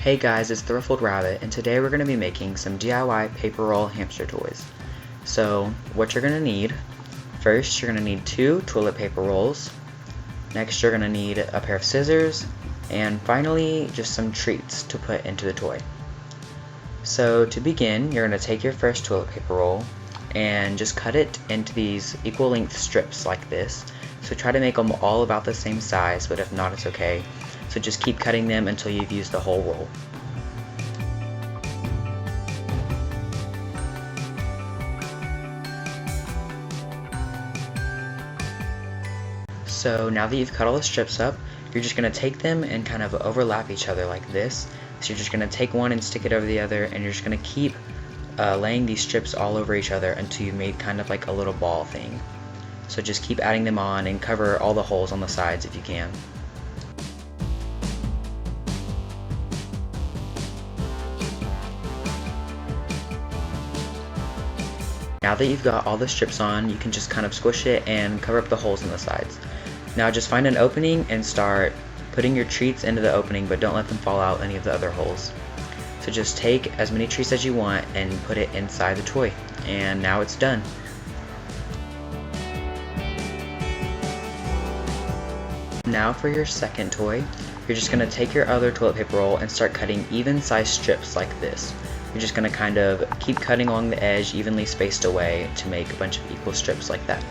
Hey guys, it's the Ruffled Rabbit, and today we're going to be making some DIY paper roll hamster toys. So, what you're going to need, first you're going to need 2 toilet paper rolls, next you're going to need a pair of scissors, and finally just some treats to put into the toy. So to begin, you're going to take your first toilet paper roll and just cut it into these equal length strips like this. So try to make them all about the same size, but if not, it's okay. So just keep cutting them until you've used the whole roll. So now that you've cut all the strips up, you're just going to take them and kind of overlap each other like this. So you're just going to take one and stick it over the other, and you're just going to keep laying these strips all over each other until you've made kind of like a little ball thing. So just keep adding them on and cover all the holes on the sides if you can. Now that you've got all the strips on, you can just kind of squish it and cover up the holes in the sides. Now just find an opening and start putting your treats into the opening, but don't let them fall out any of the other holes. So just take as many treats as you want and put it inside the toy. And now it's done. Now for your second toy, you're just going to take your other toilet paper roll and start cutting even sized strips like this. You're just going to kind of keep cutting along the edge, evenly spaced away, to make a bunch of equal strips like that.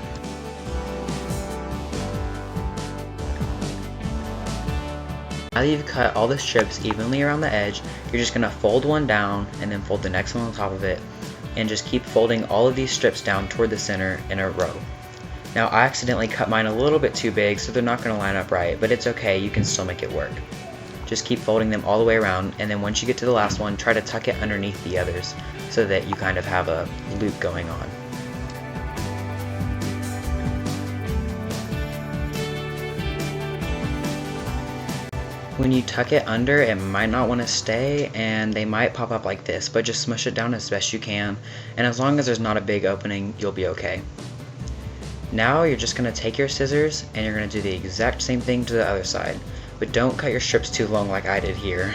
Now that you've cut all the strips evenly around the edge, you're just going to fold one down and then fold the next one on top of it, and just keep folding all of these strips down toward the center in a row. Now I accidentally cut mine a little bit too big, so they're not going to line up right, but it's okay, you can still make it work. Just keep folding them all the way around, and then once you get to the last one, try to tuck it underneath the others so that you kind of have a loop going on. When you tuck it under, it might not want to stay and they might pop up like this, but just smush it down as best you can, and as long as there's not a big opening, you'll be okay. Now you're just going to take your scissors and you're going to do the exact same thing to the other side, but don't cut your strips too long like I did here.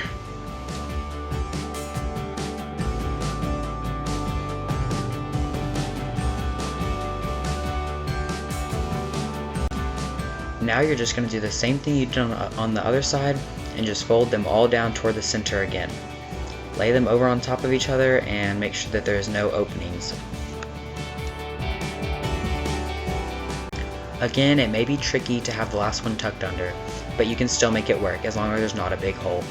Now you're just going to do the same thing you did on the other side and just fold them all down toward the center again. Lay them over on top of each other and make sure that there's no openings. Again, it may be tricky to have the last one tucked under, but you can still make it work as long as there's not a big hole.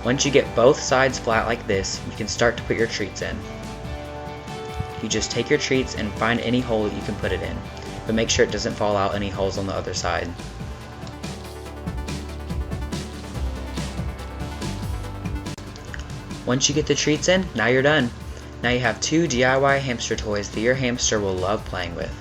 Once you get both sides flat like this, you can start to put your treats in. You just take your treats and find any hole that you can put it in, but make sure it doesn't fall out any holes on the other side. Once you get the treats in, now you're done. Now you have 2 DIY hamster toys that your hamster will love playing with.